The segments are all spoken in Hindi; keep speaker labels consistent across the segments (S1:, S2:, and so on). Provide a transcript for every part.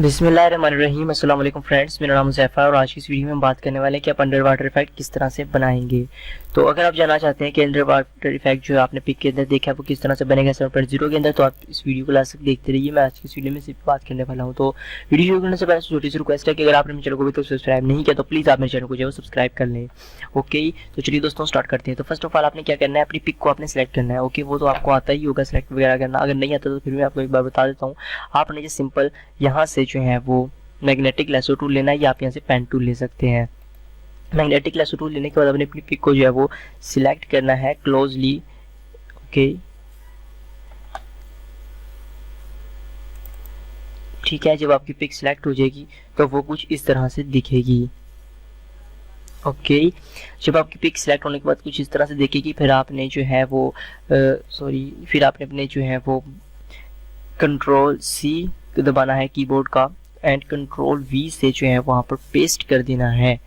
S1: बिस्मिल्लाहिर्रहमानिर्रहीम। अस्सलाम वालेकुम फ्रेंड्स, मेरा नाम ज़ैफ़ा है और आज की इस वीडियो में हम बात करने वाले हैं कि आप अंडर वाटर इफेक्ट किस तरह से बनाएंगे। तो अगर आप जानना चाहते हैं कि अंडर वाटर इफेक्ट जो आपने पिक के अंदर देखा है वो किस तरह से बनेगा 7.0 के अंदर, तो आप इस वीडियो को लास्ट तक देखते रहिए। मैं आज की इस वीडियो में सिर्फ बात करने वाला हूँ। तो वीडियो शुरू करने से पहले छोटी सी रिक्वेस्ट है कि अगर आपने मेरे चैनल को भी तो सब्सक्राइब नहीं किया तो प्लीज़ आप मेरे चैनल को जो है सब्सक्राइब कर लें। ओके, तो चलिए दोस्तों स्टार्ट करते हैं। तो फर्स्ट ऑफ ऑल आपने क्या करना है, अपनी पिक को आपने सेलेक्ट करना है। ओके, वो तो आपको आता ही होगा सेलेक्ट वगैरह करना। अगर नहीं आता तो फिर मैं आपको एक बार बता देता हूँ। आपने जो सिंपल यहाँ से जो है वो मैग्नेटिक लेसो टूल लेना है या आप यहाँ से पेन टूल ले सकते हैं। मैग्नेटिक लेसो टूल लेने के बाद अपनी पिक को जो है वो सिलेक्ट करना है क्लोजली। ओके, ठीक है। जब आपकी पिक सिलेक्ट हो जाएगी तो वो कुछ इस तरह से दिखेगी। ओके, जब आपकी पिक सिलेक्ट होने के बाद कुछ इस तरह से दिखेगी, फिर आपने जो है वो फिर आपने अपने जो है वो कंट्रोल सी दबाना है कीबोर्ड का एंड कंट्रोल वी से जो है वहाँ पर पेस्ट कर देना है।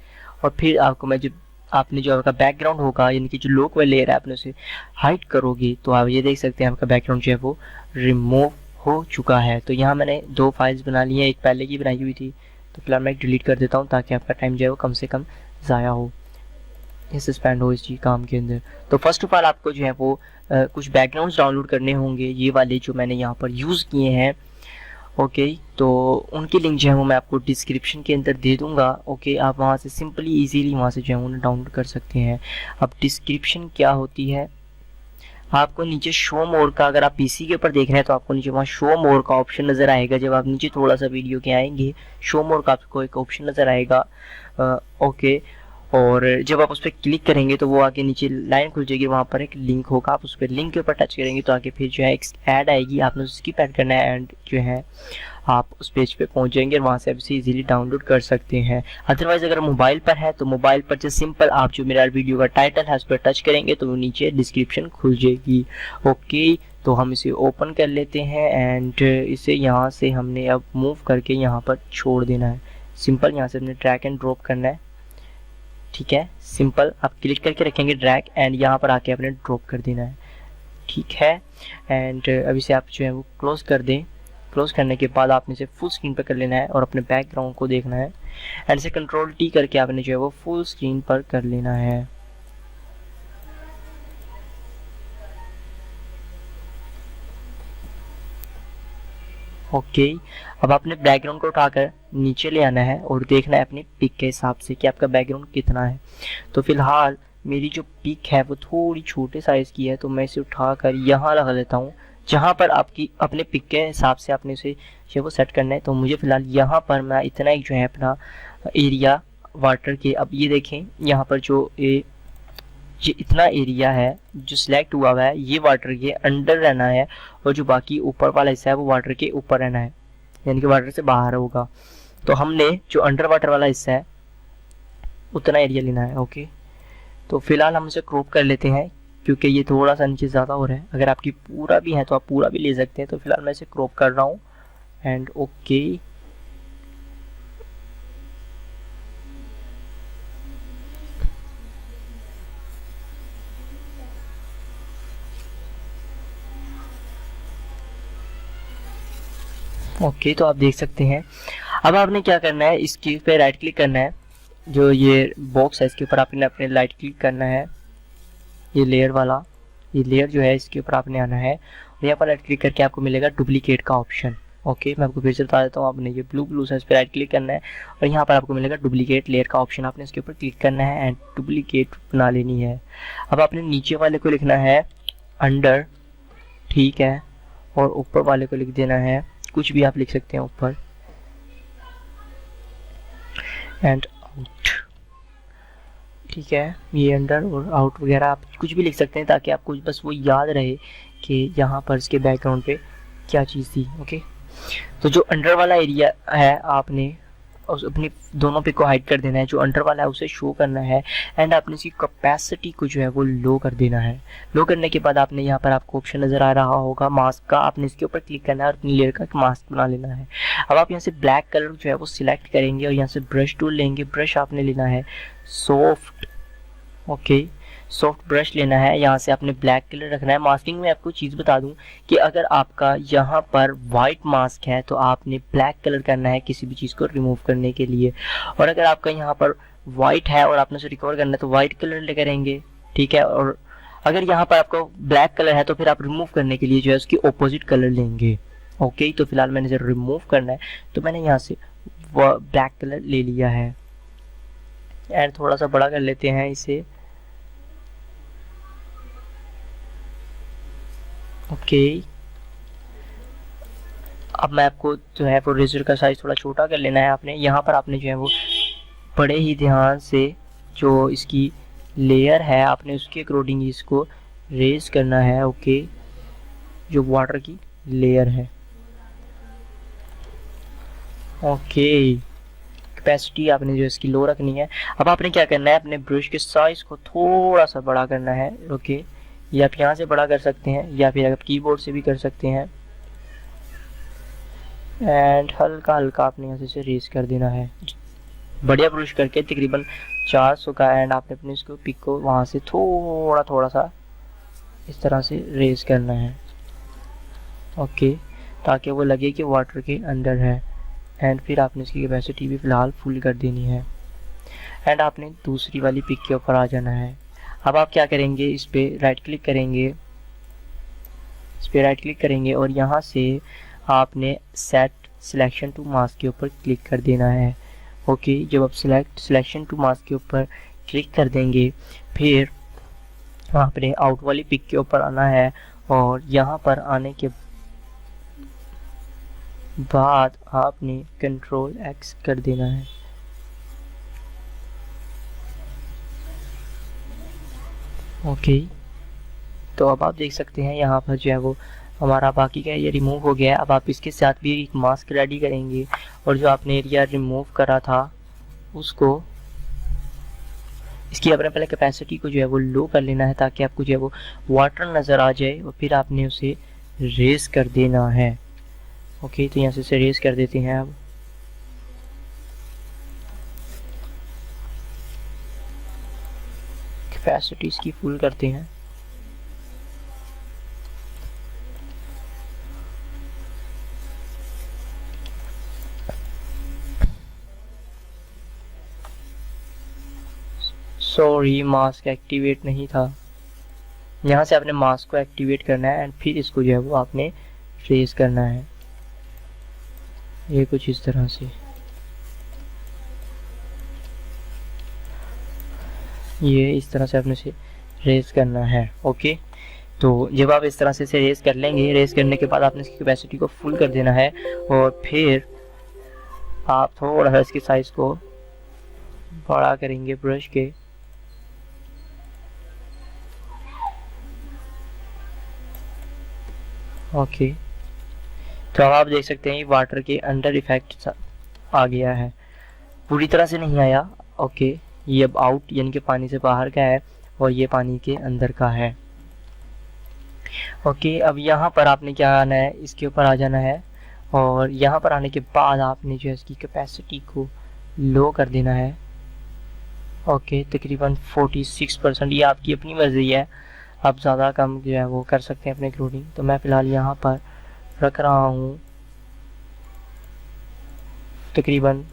S1: और फिर आपको मैं जब आपने जो आपका बैकग्राउंड होगा यानी कि जो लोकल लेयर है आपने उसे हाइड करोगे तो आप ये देख सकते हैं आपका बैकग्राउंड जो है वो रिमूव हो चुका है। तो यहाँ मैंने दो फाइल्स बना ली हैं, एक पहले की बनाई हुई थी, तो फिलहाल मैं डिलीट कर देता हूँ ताकि आपका टाइम जो है वो कम से कम ज़ाया हो, स्पेंड हो इस चीज़ काम के अंदर। तो फर्स्ट ऑफ ऑल आपको जो है वो कुछ बैकग्राउंड्स डाउनलोड करने होंगे, ये वाले जो मैंने यहाँ पर यूज़ किए हैं। ओके, तो उनकी लिंक जो है वो मैं आपको डिस्क्रिप्शन के अंदर दे दूंगा। ओके, आप वहाँ से सिंपली इजीली वहाँ से जो है उन्हें डाउनलोड कर सकते हैं। अब डिस्क्रिप्शन क्या होती है, आपको नीचे शो मोर का, अगर आप पीसी के ऊपर देख रहे हैं तो आपको नीचे वहाँ शो मोर का ऑप्शन नज़र आएगा। जब आप नीचे थोड़ा सा वीडियो के आएंगे शो मोर का आपको एक ऑप्शन नज़र आएगा। ओके, और जब आप उस पर क्लिक करेंगे तो वो आगे नीचे लाइन खुल जाएगी, वहाँ पर एक लिंक होगा, आप उस पर लिंक के ऊपर टच करेंगे तो आगे फिर जो है एक ऐड आएगी, आपने स्किप ऐड करना है एंड जो है आप उस पेज पे पहुँच जाएंगे और वहाँ से आप इसे इजीली डाउनलोड कर सकते हैं। अदरवाइज़ अगर मोबाइल पर है तो मोबाइल पर जो सिंपल आप जो मेरा वीडियो का टाइटल है उस पर टच करेंगे तो नीचे डिस्क्रिप्शन खुल जाएगी। ओके, तो हम इसे ओपन कर लेते हैं एंड इसे यहाँ से हमने अब मूव करके यहाँ पर छोड़ देना है। सिंपल यहाँ से हमने ड्रैग एंड ड्रॉप करना है। ठीक है, सिंपल आप क्लिक करके रखेंगे ड्रैग एंड यहाँ पर आके आपने ड्रॉप कर देना है। ठीक है, एंड अभी से आप जो है वो क्लोज कर दें। क्लोज करने के बाद आपने इसे फुल स्क्रीन पर कर लेना है और अपने बैकग्राउंड को देखना है एंड इसे कंट्रोल टी करके आपने जो है वो फुल स्क्रीन पर कर लेना है। ओके, अब आपने बैकग्राउंड को उठाकर नीचे ले आना है और देखना है अपनी पिक के हिसाब से कि आपका बैकग्राउंड कितना है। तो फिलहाल मेरी जो पिक है वो थोड़ी छोटे साइज़ की है, तो मैं इसे उठाकर यहाँ लगा लेता हूँ जहाँ पर आपकी अपने पिक के हिसाब से आपने इसे जो वो सेट करना है। तो मुझे फ़िलहाल यहाँ पर मैं इतना एक जो है अपना एरिया वाटर के, अब ये देखें यहाँ पर जो ये इतना एरिया है जो सिलेक्ट हुआ हुआ है, ये वाटर के अंडर रहना है और जो बाकी ऊपर वाला हिस्सा है वो वाटर के ऊपर रहना है, यानी कि वाटर से बाहर होगा। तो हमने जो अंडर वाटर वाला हिस्सा है उतना एरिया लेना है। ओके, तो फिलहाल हम इसे क्रॉप कर लेते हैं क्योंकि ये थोड़ा सा नीचे ज़्यादा हो रहा है। अगर आपकी पूरा भी है तो आप पूरा भी ले सकते हैं। तो फिलहाल मैं इसे क्रॉप कर रहा हूँ एंड ओके, ओके, तो आप देख सकते हैं। अब आपने क्या करना है, इसके पे राइट क्लिक करना है, जो ये बॉक्स है इसके ऊपर आपने अपने राइट क्लिक करना है, ये लेयर वाला, ये लेयर जो है इसके ऊपर आपने आना है और यहाँ पर राइट क्लिक करके आपको मिलेगा डुप्लीकेट का ऑप्शन। ओके, मैं आपको फिर से बता देता हूँ, आपने ये ब्लू सा इस पर राइट क्लिक करना है और यहाँ पर आपको मिलेगा डुप्लीकेट लेयर का ऑप्शन, आपने इसके ऊपर क्लिक करना है एंड डुप्लीकेट बना लेनी है। अब आपने नीचे वाले को लिखना है अंडर, ठीक है, और ऊपर वाले को लिख देना है, कुछ भी आप लिख सकते हैं ऊपर, एंड आउट। ठीक है, ये अंडर और आउट वगैरह आप कुछ भी लिख सकते हैं ताकि आपको बस वो याद रहे कि यहाँ पर इसके बैकग्राउंड पे क्या चीज़ थी। ओके, तो जो अंडर वाला एरिया है आपने उस अपनी दोनों पे को हाइड कर देना है, जो अंडर वाला है उसे शो करना है एंड आपने इसकी कैपेसिटी को जो है वो लो कर देना है। लो करने के बाद आपने यहाँ पर आपको ऑप्शन नज़र आ रहा होगा मास्क का, आपने इसके ऊपर क्लिक करना है और अपनी लेयर का मास्क बना लेना है। अब आप यहाँ से ब्लैक कलर जो है वो सिलेक्ट करेंगे और यहाँ से ब्रश टूल लेंगे, ब्रश आपने लेना है सॉफ्ट। ओके, सॉफ्ट ब्रश लेना है, यहाँ से आपने ब्लैक कलर रखना है। मास्किंग में आपको चीज़ बता दूं कि अगर आपका यहाँ पर वाइट मास्क है तो आपने ब्लैक कलर करना है किसी भी चीज़ को रिमूव करने के लिए, और अगर आपका यहाँ पर वाइट है और आपने उसे रिकवर करना है तो वाइट कलर ले करेंगे, ठीक है। और अगर यहाँ पर आपको ब्लैक कलर है तो फिर आप रिमूव करने के लिए जो है उसकी ऑपोजिट कलर लेंगे। ओके, तो फिलहाल मैंने इसे रिमूव करना है तो मैंने यहाँ से वो ब्लैक कलर ले लिया है एंड थोड़ा सा बड़ा कर लेते हैं इसे। ओके, अब मैं आपको जो है वो रेजर का साइज थोड़ा छोटा कर लेना है आपने। यहाँ पर आपने जो है वो बड़े ही ध्यान से जो इसकी लेयर है आपने उसके अकॉर्डिंग इसको रेज करना है। ओके, जो वाटर की लेयर है। ओके, कैपेसिटी आपने जो इसकी लो रखनी है। अब आपने क्या करना है, अपने ब्रश के साइज को थोड़ा सा बड़ा करना है। ओके, या आप यहाँ से बड़ा कर सकते हैं या फिर आप कीबोर्ड से भी कर सकते हैं एंड हल्का हल्का आपने यहाँ से रेज कर देना है बढ़िया ब्रश करके तकरीबन 400 का। एंड आपने अपने इसको पिक को वहाँ से थोड़ा थोड़ा सा इस तरह से रेज करना है। ओके, ताकि वो लगे कि वाटर के अंदर है। एंड फिर आपने इसकी कैपेसिटी भी फ़िलहाल फुल कर देनी है एंड आपने दूसरी वाली पिक के ऊपर आ जाना है। अब आप क्या करेंगे, इस पर राइट क्लिक करेंगे, और यहाँ से आपने सेट सिलेक्शन टू मास्क के ऊपर क्लिक कर देना है। ओके, जब आप सिलेक्शन टू मास्क के ऊपर क्लिक कर देंगे फिर आपने आउट वाली पिक के ऊपर आना है और यहाँ पर आने के बाद आपने कंट्रोल एक्स कर देना है। ओके, तो अब आप देख सकते हैं यहाँ पर जो है वो हमारा बाकी का ये रिमूव हो गया है। अब आप इसके साथ भी एक मास्क रेडी करेंगे और जो आपने एरिया रिमूव करा था उसको इसकी अपने पहले कैपेसिटी को जो है वो लो कर लेना है ताकि आपको जो है वो वाटर नज़र आ जाए और फिर आपने उसे रेस कर देना है। ओके, तो यहाँ से इसे रेस कर देते हैं। अब कैपेसिटी इसकी फुल करते हैं। सॉरी, मास्क एक्टिवेट नहीं था। यहाँ से आपने मास्क को एक्टिवेट करना है एंड फिर इसको जो है वो आपने रेस करना है, ये कुछ इस तरह से। ये इस तरह से आपने इसे रेस करना है। ओके, तो जब आप इस तरह से इसे रेस कर लेंगे, रेस करने के बाद आपने इसकी कैपेसिटी को फुल कर देना है और फिर आप थोड़ा सा इसके साइज को बड़ा करेंगे ब्रश के। ओके, तो अब आप देख सकते हैं वाटर के अंडर इफेक्ट आ गया है, पूरी तरह से नहीं आया। ओके, ये अब आउट यानी कि पानी से बाहर का है और ये पानी के अंदर का है। ओके, अब यहाँ पर आपने क्या आना है, इसके ऊपर आ जाना है और यहाँ पर आने के बाद आपने जो है इसकी कैपेसिटी को लो कर देना है। ओके, तकरीबन 46%, ये आपकी अपनी मर्जी है, आप ज़्यादा कम जो है वो कर सकते हैं अपने अकॉर्डिंग। तो मैं फ़िलहाल यहाँ पर रख रहा हूँ तकरीबन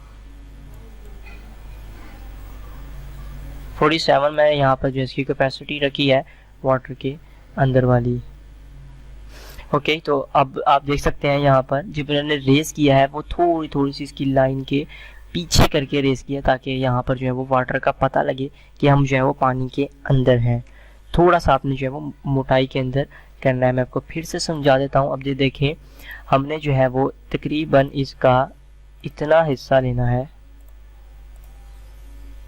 S1: 47। मैं यहाँ पर जो इसकी कैपेसिटी रखी है वाटर के अंदर वाली। ओके, तो अब आप देख सकते हैं यहाँ पर जब मैंने रेस किया है वो थोड़ी थोड़ी सी इसकी लाइन के पीछे करके रेस किया ताकि यहाँ पर जो है वो वाटर का पता लगे कि हम जो है वो पानी के अंदर हैं। थोड़ा सा आपने जो है वो मोटाई के अंदर करना है। मैं आपको फिर से समझा देता हूँ। अब ये देखें, हमने जो है वो तकरीबन इसका इतना हिस्सा लेना है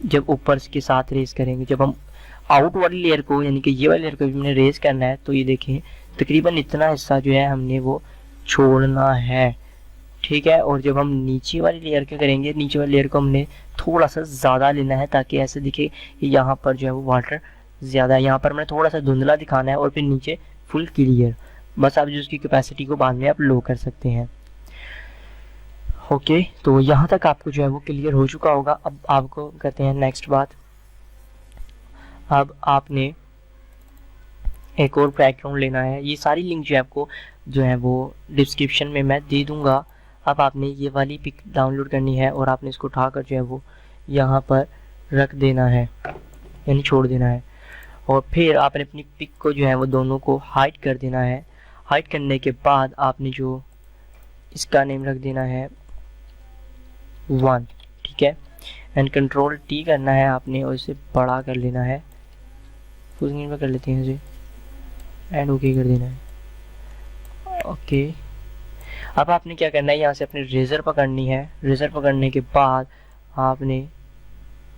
S1: जब ऊपर के साथ रेस करेंगे। जब हम आउट वाली लेयर को यानी कि ये वाली लेयर को हमने रेस करना है तो ये देखें तकरीबन इतना हिस्सा जो है हमने वो छोड़ना है, ठीक है। और जब हम नीचे वाली लेयर के करेंगे, नीचे वाली लेयर को हमने थोड़ा सा ज़्यादा लेना है ताकि ऐसे दिखे कि यहाँ पर जो है वो वाटर ज़्यादा है। यहाँ पर मैंने थोड़ा सा धुंधला दिखाना है और फिर नीचे फुल क्लियर। बस आप जो उसकी कैपेसिटी को बाद में आप लो कर सकते हैं। ओके, तो यहाँ तक आपको जो है वो क्लियर हो चुका होगा। अब आपको करते हैं नेक्स्ट बात। अब आपने एक और बैकग्राउंड लेना है। ये सारी लिंक जो है आपको जो है वो डिस्क्रिप्शन में मैं दे दूंगा। अब आपने ये वाली पिक डाउनलोड करनी है और आपने इसको उठाकर जो है वो यहाँ पर रख देना है, यानी छोड़ देना है। और फिर आपने अपनी पिक को जो है वो दोनों को हाइड कर देना है। हाइड करने के बाद आपने जो इसका नेम रख देना है 1, ठीक है। एंड कंट्रोल टी करना है आपने और इसे बड़ा कर लेना है, फुल स्क्रीन पर कर लेते हैं इसे, एंड ओके कर देना है। ओके, अब आपने क्या करना है, यहाँ से अपने रेजर पकड़नी है। रेजर पकड़ने के बाद आपने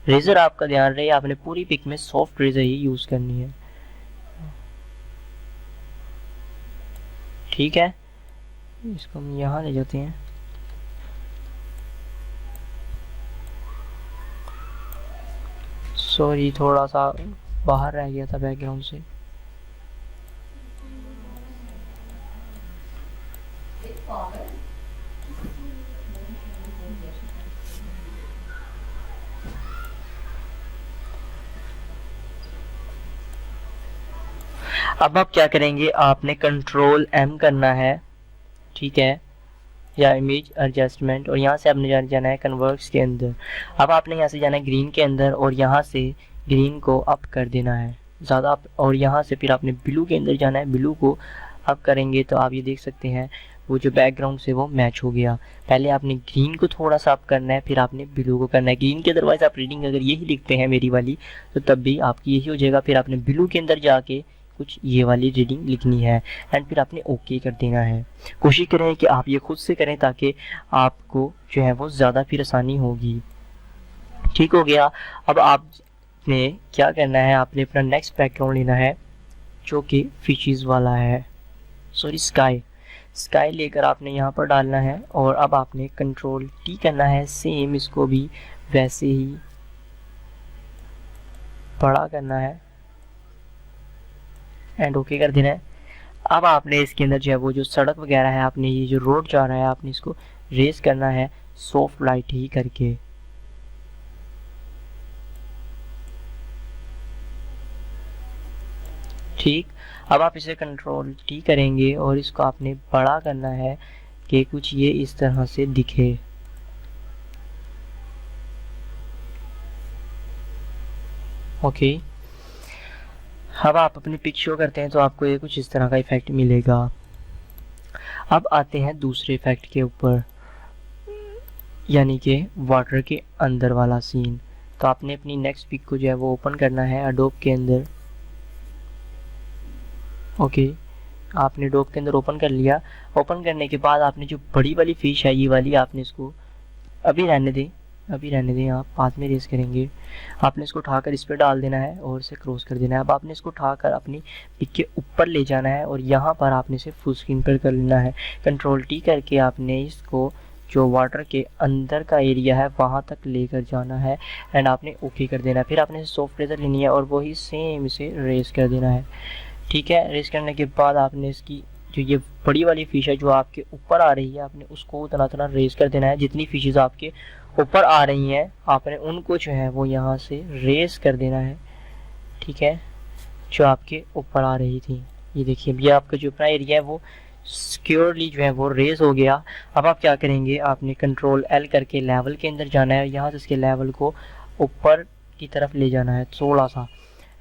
S1: रेजर, आपका ध्यान रहे आपने पूरी पिक में सॉफ्ट रेजर ही यूज करनी है, ठीक है। इसको हम यहाँ ले जाते हैं। सॉरी, थोड़ा सा बाहर रह गया था बैकग्राउंड से। अब आप क्या करेंगे, आपने कंट्रोल एम करना है, ठीक है, या इमेज एडजस्टमेंट, और यहाँ से आपने जाना है कन्वर्ट्स के अंदर। अब आपने यहाँ से जाना है ग्रीन के अंदर और यहाँ से ग्रीन को अप कर देना है ज़्यादा, और यहाँ से फिर आपने ब्लू के अंदर जाना है। ब्लू को अप करेंगे तो आप ये देख सकते हैं वो जो बैकग्राउंड से वो मैच हो गया। पहले आपने ग्रीन को थोड़ा सा अप करना है, फिर आपने ब्लू को करना है ग्रीन के। अदरवाइज आप रीडिंग अगर यही लिखते हैं मेरी वाली तो तब भी आपकी यही हो जाएगा। फिर आपने ब्लू के अंदर जाके कुछ ये वाली रीडिंग लिखनी है एंड फिर आपने ओके कर देना है। कोशिश करें कि आप ये खुद से करें ताकि आपको जो है वो ज़्यादा फिर आसानी होगी। ठीक हो गया। अब आपने क्या करना है, आपने अपना नेक्स्ट बैकग्राउंड लेना है जो कि फिशेस वाला है, सॉरी स्काई लेकर आपने यहाँ पर डालना है। और अब आपने कंट्रोल टी करना है, सेम इसको भी वैसे ही बड़ा करना है एंड ओके कर देना है। अब आपने इसके अंदर जो है वो जो सड़क वगैरह है, आपने ये जो रोड जा रहा है आपने इसको रेस करना है सॉफ्ट लाइट ही करके। ठीक, अब आप इसे कंट्रोल टी करेंगे और इसको आपने बड़ा करना है कि कुछ ये इस तरह से दिखे। ओके, अब आप अपनी पिक शो करते हैं तो आपको ये कुछ इस तरह का इफेक्ट मिलेगा। अब आते हैं दूसरे इफेक्ट के ऊपर, यानी कि वाटर के अंदर वाला सीन। तो आपने अपनी नेक्स्ट पिक को जो है वो ओपन करना है एडोब के अंदर। ओके, आपने एडोब के अंदर ओपन कर लिया। ओपन करने के बाद आपने जो बड़ी वाली फिश है ये वाली, आपने इसको अभी रहने दें, आप बाद में रेस करेंगे। आपने इसको उठाकर इस पर डाल देना है और इसे क्रॉस कर देना है। अब आपने इसको उठाकर अपनी पिक के ऊपर ले जाना है और यहाँ पर आपने इसे फुल स्क्रीन पर कर लेना है। कंट्रोल टी करके आपने इसको जो वाटर के अंदर का एरिया है वहाँ तक लेकर जाना है एंड आपने ओके कर देना है। फिर आपने सॉफ्ट रेजर लेनी है और वही सेम इसे रेस कर देना है। ठीक है, रेस करने के बाद आपने इसकी जो ये बड़ी वाली फिश है जो आपके ऊपर आ रही है, आपने उसको उतना रेस कर देना है। जितनी फिशेज आपके ऊपर आ रही हैं आपने उनको जो है वो यहाँ से रेस कर देना है। ठीक है, जो आपके ऊपर आ रही थी, ये देखिए ये आपका जो अपना एरिया है वो सिक्योरली जो है वो रेस हो गया। अब आप क्या करेंगे, आपने कंट्रोल एल करके लेवल के अंदर जाना है, यहाँ से इसके लेवल को ऊपर की तरफ ले जाना है थोड़ा सा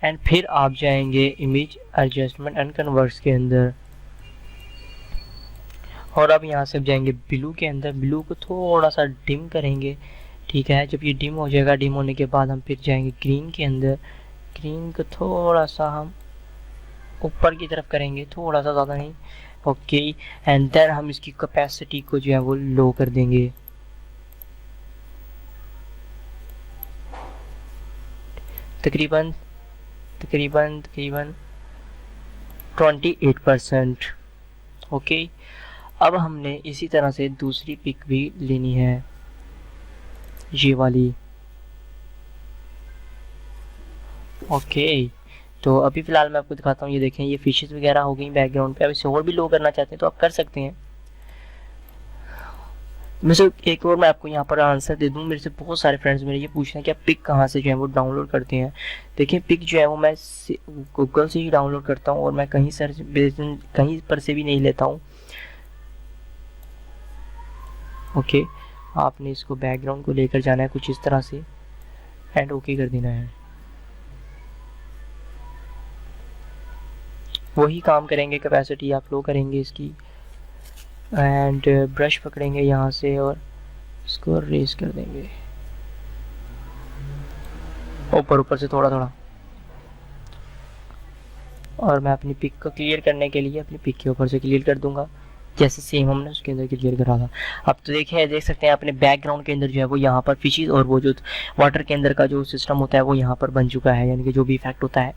S1: एंड फिर आप जाएंगे इमेज एडजस्टमेंट एंड कन्वर्ट्स के अंदर और अब यहाँ से जाएंगे ब्लू के अंदर। ब्लू को थोड़ा सा डिम करेंगे। ठीक है, जब ये डिम हो जाएगा, डिम होने के बाद हम फिर जाएंगे ग्रीन के अंदर। ग्रीन को थोड़ा सा हम ऊपर की तरफ करेंगे, थोड़ा सा, ज़्यादा नहीं। ओके, एंड देन हम इसकी कैपेसिटी को जो है वो लो कर देंगे। तकरीबन 28%। ओके, अब हमने इसी तरह से दूसरी पिक भी लेनी है, ये वाली। ओके, तो अभी फ़िलहाल मैं आपको दिखाता हूँ। ये देखें, ये फिशेस वगैरह हो गई बैकग्राउंड पे। अब इसे और भी लो करना चाहते हैं तो आप कर सकते हैं। मैं सिर्फ एक और मैं आपको यहाँ पर आंसर दे दूँ, मेरे से बहुत सारे फ्रेंड्स मेरे ये पूछ रहे हैं कि आप पिक कहाँ से जो है वो डाउनलोड करते हैं। देखिए पिक जो है वो मैं गूगल से ही डाउनलोड करता हूँ और मैं कहीं पर से भी नहीं लेता हूँ। ओके, आपने इसको बैकग्राउंड को लेकर जाना है कुछ इस तरह से एंड ओके कर देना है। वही काम करेंगे, कैपेसिटी आप लो करेंगे इसकी एंड ब्रश पकड़ेंगे यहाँ से और इसको रेस कर देंगे ऊपर ऊपर से थोड़ा थोड़ा। और मैं अपनी पिक को क्लियर करने के लिए अपनी पिक के ऊपर से क्लियर कर दूंगा, जैसे सेम हमने उसके अंदर क्लियर करा था। अब तो देख सकते हैं अपने बैकग्राउंड के अंदर जो है वो यहाँ पर फिशेस और वो जो वाटर के अंदर का जो सिस्टम होता है वो यहाँ पर बन चुका है, यानी कि जो भी इफेक्ट होता है।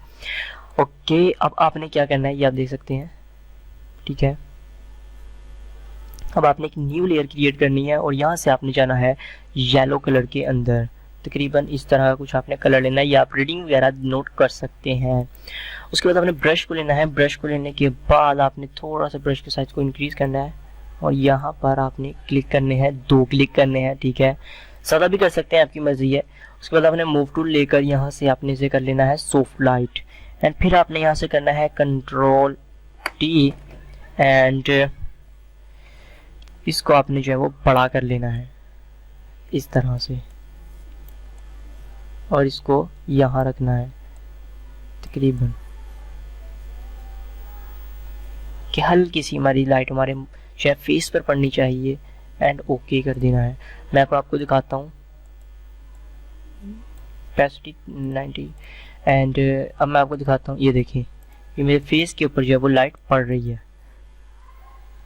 S1: ओके, अब आपने क्या करना है ये आप देख सकते हैं, ठीक है। अब आपने एक न्यू लेयर क्रिएट करनी है और यहाँ से आपने जाना है येलो कलर के अंदर, तकरीबन इस तरह का कुछ आपने कलर लेना है, या आप रीडिंग वगैरह नोट कर सकते हैं। उसके बाद आपने ब्रश को लेना है, ब्रश को लेने के बाद आपने थोड़ा सा ब्रश के साइज को इंक्रीज करना है और यहाँ पर आपने क्लिक करने हैं, 2 क्लिक करने हैं, ठीक है। ज़्यादा भी कर सकते हैं, आपकी मर्जी है। उसके बाद आपने मूव टूल लेकर यहाँ से आपने इसे कर लेना है सॉफ्ट लाइट एंड फिर आपने यहाँ से करना है कंट्रोल टी एंड इसको आपने जो है वो बड़ा कर लेना है इस तरह से और इसको यहाँ रखना है तकरीबन कि हल्की सी हमारी लाइट हमारे जो है फेस पर पड़नी चाहिए एंड ओके कर देना है। मैं आपको दिखाता हूँ, कैपेसिटी 90 एंड अब मैं आपको दिखाता हूँ। ये देखिए ये मेरे फेस के ऊपर जो है वो लाइट पड़ रही है।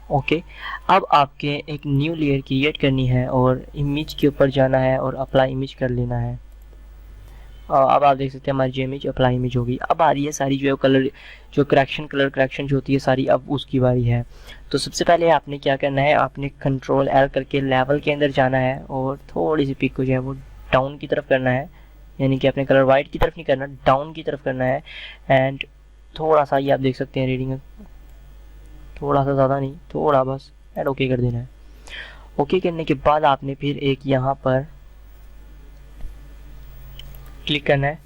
S1: ओके, अब आपके एक न्यू लेयर क्रिएट करनी है और इमेज के ऊपर जाना है और अप्लाई इमेज कर लेना है। अब आप देख सकते हैं हमारी जो इमेज अप्लाई इमेज होगी। अब आ रही है सारी जो है कलर जो कलर करेक्शन जो होती है सारी, अब उसकी बारी है। तो सबसे पहले आपने क्या करना है, आपने कंट्रोल एल करके लेवल के अंदर जाना है और थोड़ी सी पिक को जो है वो डाउन की तरफ करना है, यानी कि अपने कलर वाइट की तरफ नहीं करना, डाउन की तरफ करना है। एंड थोड़ा सा ये आप देख सकते हैं रीडिंग, थोड़ा सा, ज़्यादा नहीं, थोड़ा बस, एंड ओके कर देना है। ओके करने के बाद आपने फिर एक यहाँ पर क्लिक करना है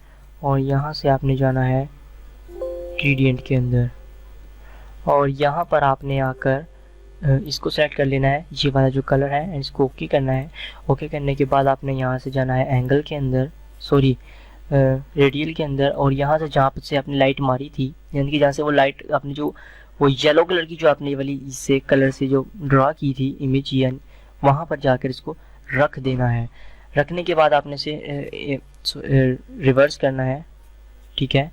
S1: और यहाँ से आपने जाना है ग्रेडियंट के अंदर और यहाँ पर आपने आकर इसको सेलेक्ट कर लेना है, ये वाला जो कलर है, इसको ओके करना है। ओके करने के बाद आपने यहाँ से जाना है एंगल के अंदर, सॉरी रेडियल के अंदर, और यहाँ से जहाँ से आपने लाइट मारी थी, यानी कि जहाँ से वो लाइट आपने जो वो येलो कलर की जो आपने ये वाली इससे कलर से जो ड्रा की थी इमेज, यानी वहाँ पर जाकर इसको रख देना है। रखने के बाद आपने से रिवर्स करना है, ठीक है,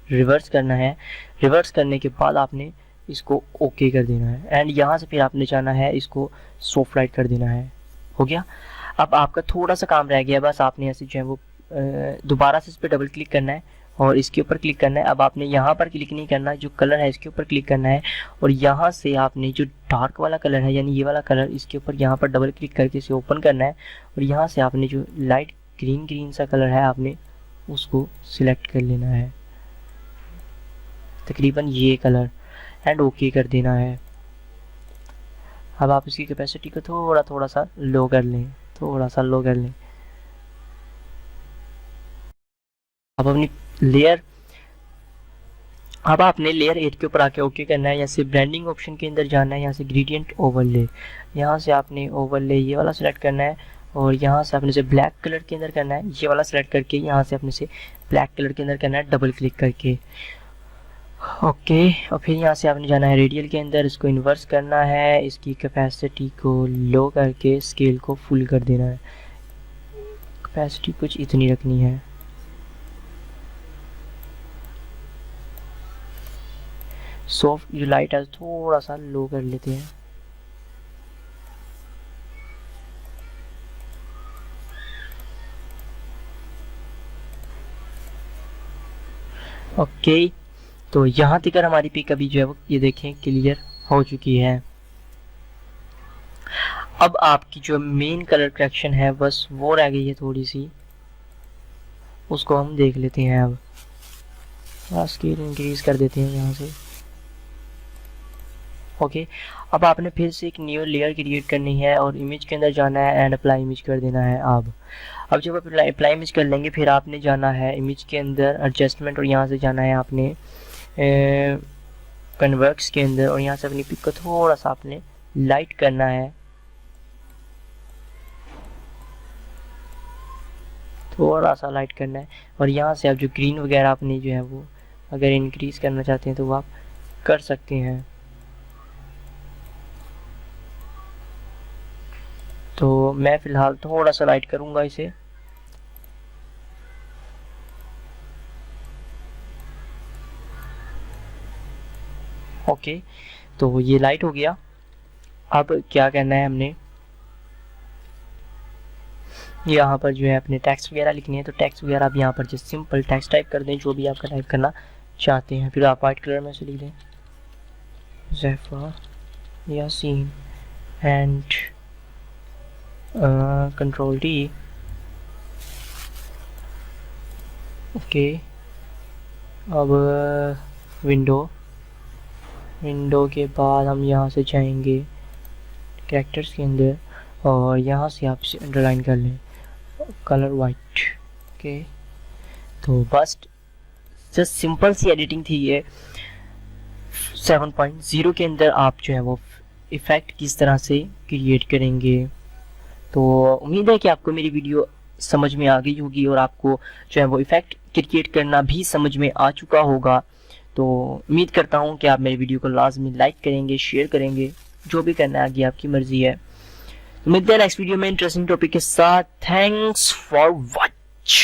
S1: रिवर्स करना है। रिवर्स करने के बाद आपने इसको ओके कर देना है एंड यहाँ से फिर आपने जाना है इसको सॉफ्ट लाइट कर देना है। हो गया। अब आपका थोड़ा सा काम रह गया, बस आपने ऐसे जो है वो दोबारा से इस पर डबल क्लिक करना है और इसके ऊपर क्लिक करना है। अब आपने यहाँ पर क्लिक नहीं करना, जो कलर है इसके ऊपर क्लिक करना है और यहाँ से आपने जो डार्क वाला कलर है यानी ये वाला कलर, इसके ऊपर यहाँ पर डबल क्लिक करके इसे ओपन करना है और यहाँ से आपने जो लाइट ग्रीन सा कलर है आपने उसको सिलेक्ट कर लेना है, तकरीबन ये कलर, एंड ओके कर देना है। अब आप इसकी कैपेसिटी को थोड़ा सा लो कर लें, थोड़ा सा लो कर लें। अब अपनी लेयर, अब आपने लेयर 8 के ऊपर आके ओके करना है। यहाँ से ब्रांडिंग ऑप्शन के अंदर जाना है, यहाँ से ग्रेडियंट ओवरले, यहाँ से आपने ओवरले ये वाला सेलेक्ट करना है और यहाँ से आपने से ब्लैक कलर के अंदर करना है, ये वाला सेलेक्ट करके यहाँ से अपने से ब्लैक कलर के अंदर करना है डबल क्लिक करके। ओके, और फिर यहाँ से आपने जाना है रेडियल के अंदर, इसको इन्वर्स करना है, इसकी कैपेसिटी को लो करके स्केल को फुल कर देना है। कैपेसिटी कुछ इतनी रखनी है। सॉफ्ट जो लाइट है थोड़ा सा लो कर लेते हैं। ओके, तो यहाँ तक हमारी पिक अभी जो है वो ये देखें क्लियर हो चुकी है। अब आपकी जो मेन कलर करेक्शन है बस वो रह गई है थोड़ी सी, उसको हम देख लेते हैं। अब स्केल इंक्रीज कर देते हैं यहाँ से। ओके, अब आपने फिर से एक न्यू लेयर क्रिएट करनी है और इमेज के अंदर जाना है एंड अप्लाई इमेज कर देना है। अब जब आप अप्लाई इमेज कर लेंगे फिर आपने जाना है इमेज के अंदर एडजस्टमेंट और यहाँ से जाना है आपने कन्वर्ट्स के अंदर और यहाँ से अपनी पिक को थोड़ा सा आपने लाइट करना है, थोड़ा सा लाइट करना है। और यहाँ से आप जो ग्रीन वगैरह आपने जो है वो अगर इंक्रीज करना चाहते हैं तो वो आप कर सकते हैं। तो मैं फ़िलहाल थोड़ा सा लाइट करूँगा इसे। ओके, तो ये लाइट हो गया। अब क्या करना है, हमने यहाँ पर जो है अपने टेक्स्ट वगैरह लिखनी है। तो टेक्स्ट वगैरह आप यहाँ पर जस्ट सिंपल टेक्स्ट टाइप कर दें, जो भी आपका टाइप करना चाहते हैं। फिर आप वाइट कलर में से लिख दें Zaifa Yaseen and control D. Okay, अब विंडो के बाद हम यहाँ से जाएंगे कैरेक्टर्स के अंदर और यहाँ से आप इसे अंडरलाइन कर लें कलर वाइट। ओके, तो बस जस्ट सिंपल सी एडिटिंग थी ये। 7.0 के अंदर आप जो है वो इफ़ेक्ट किस तरह से क्रिएट करेंगे। तो उम्मीद है कि आपको मेरी वीडियो समझ में आ गई होगी और आपको जो है वो इफ़ेक्ट क्रिएट करना भी समझ में आ चुका होगा। तो उम्मीद करता हूँ कि आप मेरी वीडियो को लाजमी लाइक करेंगे, शेयर करेंगे, जो भी करना है आगे आपकी मर्जी है। तो मिलते हैं नेक्स्ट वीडियो में इंटरेस्टिंग टॉपिक के साथ। Thanks for watch.